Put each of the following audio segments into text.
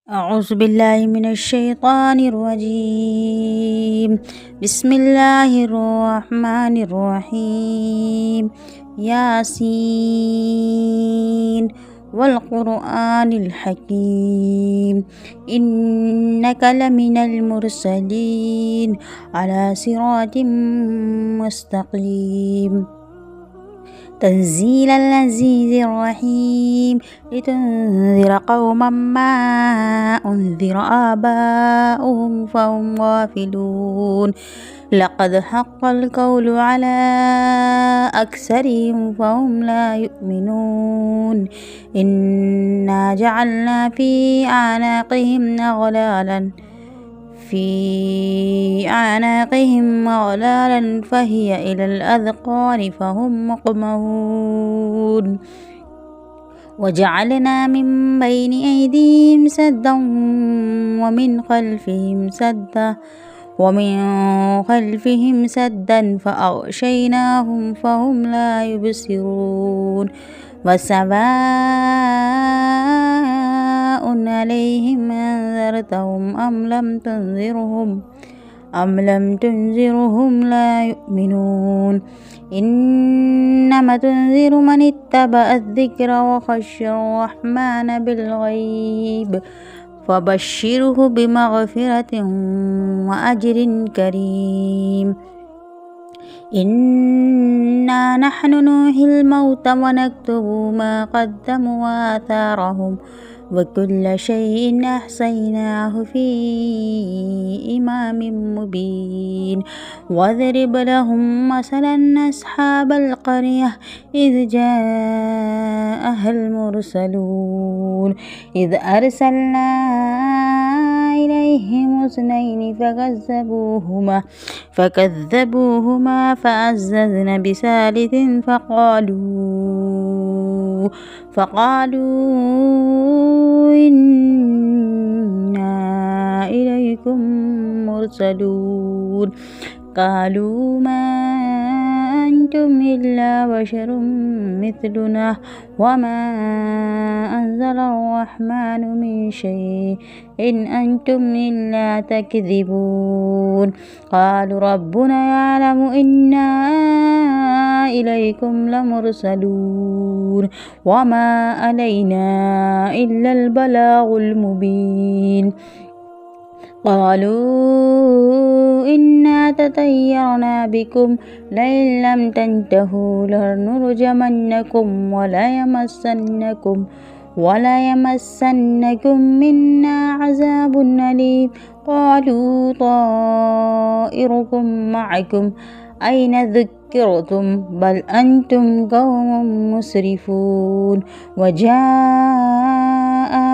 أعوذ بالله من الشيطان الرجيم. بسم الله الرحمن الرحيم. ياسين والقرآن الحكيم إنك لمن المرسلين على صراط مستقيم. تنزيل العزيز الرحيم لتنذر قوما ما أنذر آباؤهم فهم غافلون. لقد حق القول على أكثرهم فهم لا يؤمنون. إنا جعلنا في أعناقهم أغلالا فهي إلى الأذقان فهم مقمحون. وجعلنا من بين أيديهم سدا ومن خلفهم سدا فأغشيناهم فهم لا يبصرون. وسواء عليهم أنذرتهم أم لم تنذرهم لا يؤمنون. إنما تنذر من اتبع الذكر وخشى الرحمن بالغيب فبشره بمغفرة وأجر كريم. إنا نحن نحيي الموتى ونكتب ما قدموا وآثارهم وكل شيء أحصيناه في إمام مبين. واضرب لهم مثلا أصحاب القرية إذ جاءها المرسلون إذ أرسلنا إليهم اثنين فكذبوهما فعززنا بثالث فقالوا إنا إليكم مرسلون. قالوا ما أنتم إلا بشر مثلنا وما أنزل الرحمن من شيء إن أنتم إلا تكذبون. قالوا ربنا يعلم إنا إليكم لمرسلون وما علينا إلا البلاغ المبين. قالوا إنا تطيرنا بكم لئن لم تنتهوا لنرجمنكم وليمسنكم منا عذاب أليم. قالوا طائركم معكم أين ذكرتم بل أنتم قوم مسرفون. وجاء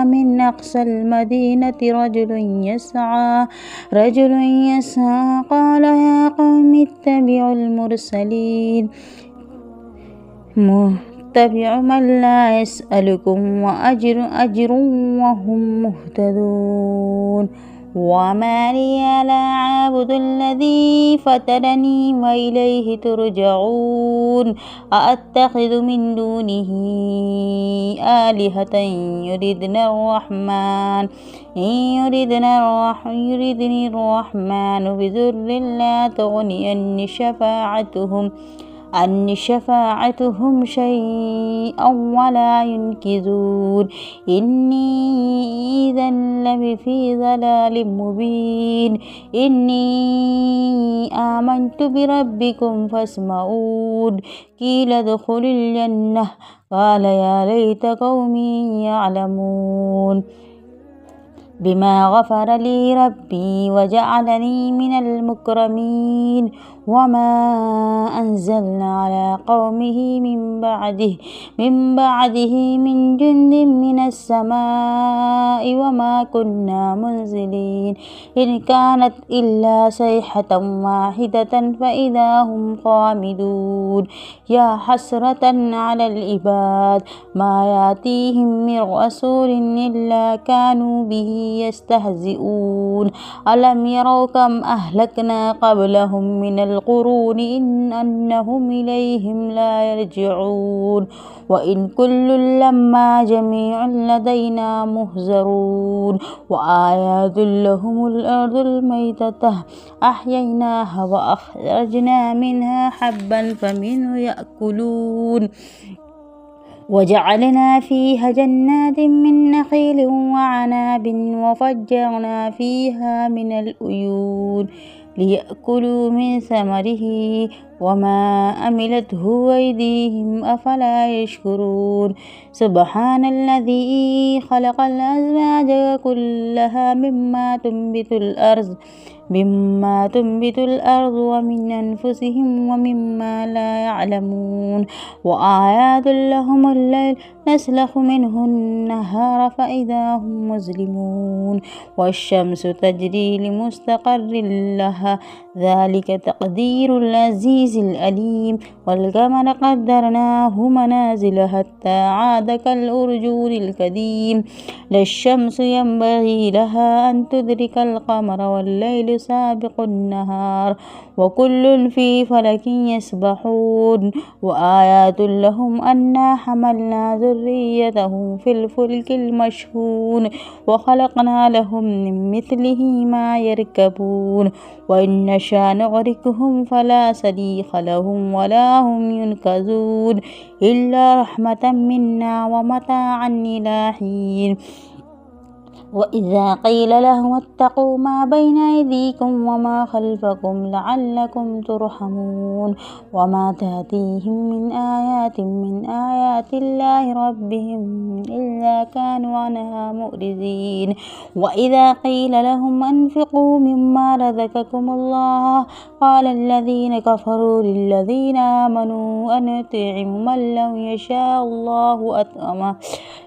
من أقصى المدينة رجل يسعى قال يا قوم اتبعوا المرسلين اتبعوا من لا يسألكم أجر وهم مهتدون. وما لي لا أعبد الذي فطرني وإليه ترجعون. أأتخذ من دونه آلهة يردني الرحمن بضر لا تغني عني شفاعتهم شيئا ولا ينقذون. إني إذا لفي ضلال مبين. إني آمنت بربكم فاسمعون. قيل ادخلوا الجنة قال يا ليت قومي يعلمون بما غفر لي ربي وجعلني من المكرمين. وما أنزلنا على قومه من بعده من جند من السماء وما كنا منزلين. إن كانت إلا صيحة واحدة فإذا هم خامدون. يا حسرة على العباد ما يأتيهم من رسول إلا كانوا به يستهزئون ألم يروا كم أهلكنا قبلهم من القرون أنهم إليهم لا يرجعون وإن كل لما جميع لدينا محضرون وآيات لهم الأرض الميتة أحييناها وأخرجنا منها حبا فمنه يأكلون وجعلنا فيها جنات من نخيل وعناب وفجرنا فيها من العيون ليأكلوا من ثمره وما أملته أيديهم أفلا يشكرون سبحان الذي خلق الأزواج كلها مما تنبت الأرض ومن أنفسهم ومما لا يعلمون وآيات لهم الليل نسلخ منه النهار فإذا هم مظلمون والشمس تجري لمستقر لها ذلك تقدير العزيز العليم والقمر قدرناه منازل حتى عاد كالأرجون القديم لا الشمس ينبغي لها أن تدرك القمر والليل سابق النهار وكل في فلك يسبحون وآيات لهم أنا حملنا ذريتهم في الفلك المشحون وخلقنا لهم من مثله ما يركبون وإن نشأ نغرقهم فلا صريخ لهم ولا هم ينقذون إلا رحمة منا ومتاعا إلى حين وإذا قيل لهم اتقوا ما بين أيديكم وما خلفكم لعلكم ترحمون وما تأتيهم من آيات الله ربهم إلا كانوا عنها مؤرزين وإذا قيل لهم أنفقوا مما رزقكم الله قال الذين كفروا للذين آمنوا أنطعم من لو يشاء الله أطعمه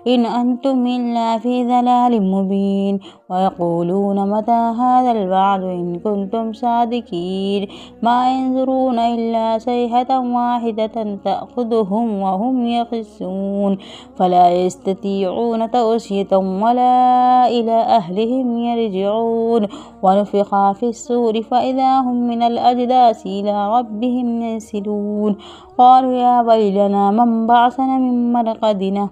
إن أنتم إلا في ضلال مبين ويقولون متى هذا الوعد إن كنتم صادقين ما ينظرون إلا صيحة واحدة تأخذهم وهم يخصون فلا يستطيعون توصية ولا إلى أهلهم يرجعون ونفخ في الصور فإذا هم من الأجداث إلى ربهم ينسلون قالوا يا ويلنا من بعثنا من مرقدنا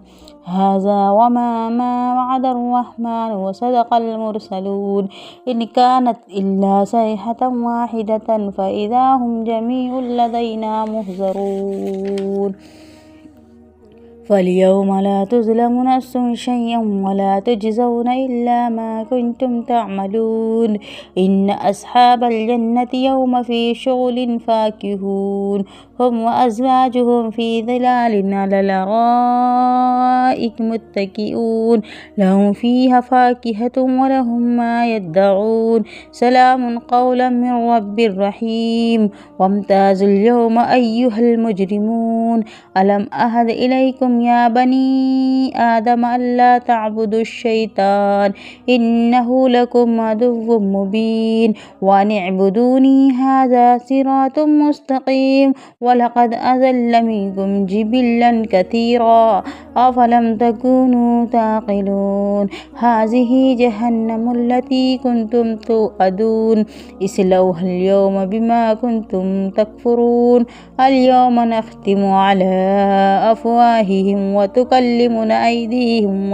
هذا وما وعد الرحمن وصدق المرسلون إن كانت إلا صيحة واحدة فإذا هم جميع لدينا محضرون فاليوم لا تظلم نفس شيئا ولا تجزون إلا ما كنتم تعملون إن أصحاب الجنة يوم في شغل فاكهون هم وأزواجهم في ظلال على الأرائك متكئون لهم فيها فاكهة ولهم ما يدعون سلام قولا من رب رحيم وامتازوا اليوم أيها المجرمون ألم أهد إليكم يا بني آدم ألا تعبدوا الشيطان إنه لكم عدو مبين وأن اعبدوني هذا صراط مستقيم ولقد أضل منكم جبلا كثيرا أفلم تكونوا تعقلون هذه جهنم التي كنتم توعدون اصلوها اليوم بما كنتم تكفرون اليوم نختم على أفواههم وتكلمنا أيديهم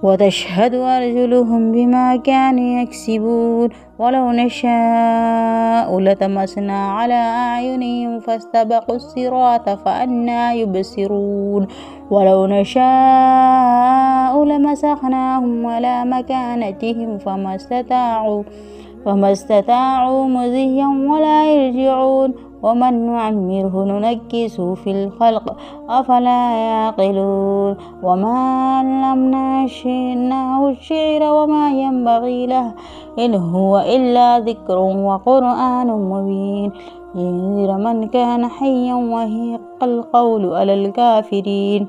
وتشهد أرجلهم بما كانوا يكسبون ولو نشاء لطمسنا على أعينهم فاستبقوا الصراط فأنى يبصرون ولو نشاء لمسخناهم على مكانتهم فما استطاعوا مضيا ولا يرجعون ومن نعمره ننكسه في الخلق أفلا يعقلون وما علمناه الشعر وما ينبغي له إن هو إلا ذكر وقرآن مبين لينذر من كان حيا ويحق القول على الكافرين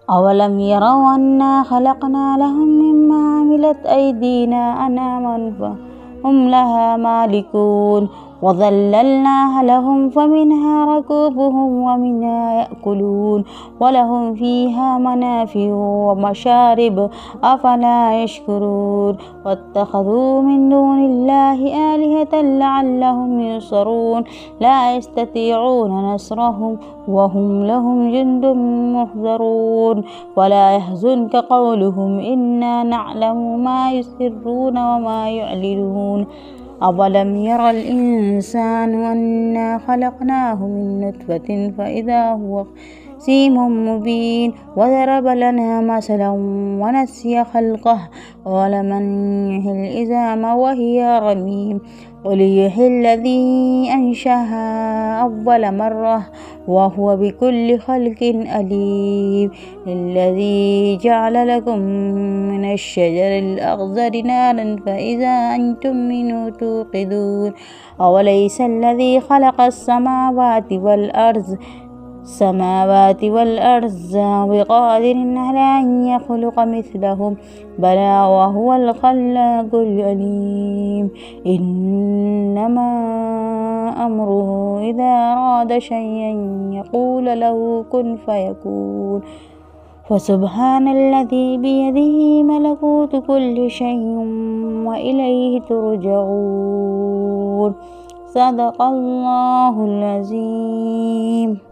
أولم يروا أنا خلقنا لهم مما عملت أيدينا أنعاما فهم لها مالكون وظللناها لهم فمنها ركوبهم ومنها يأكلون ولهم فيها منافع ومشارب أفلا يشكرون واتخذوا من دون الله آلهة لعلهم ينصرون لا يستطيعون نصرهم وهم لهم جند محضرون ولا يحزنك قولهم إنا نعلم ما يسرون وما يعلنون أولم ير الإنسان أنا خلقناه من نطفة فإذا هو خصيم مبين وضرب لنا مثلا ونسي خلقه قال من يحيي العظام وهي رميم قل يحيي الذي أنشأها أول مرة وهو بكل خلق أليم الذي جعل لكم من الشجر الأخضر نارا فإذا أنتم منه توقدون أوليس الذي خلق السماوات والأرض بقادر على أن يخلق مثلهم بلى وهو الخلاق العليم إنما أمره إذا أراد شيئا يقول له كن فيكون فسبحان الذي بيده ملكوت كل شيء وإليه ترجعون صدق الله العظيم.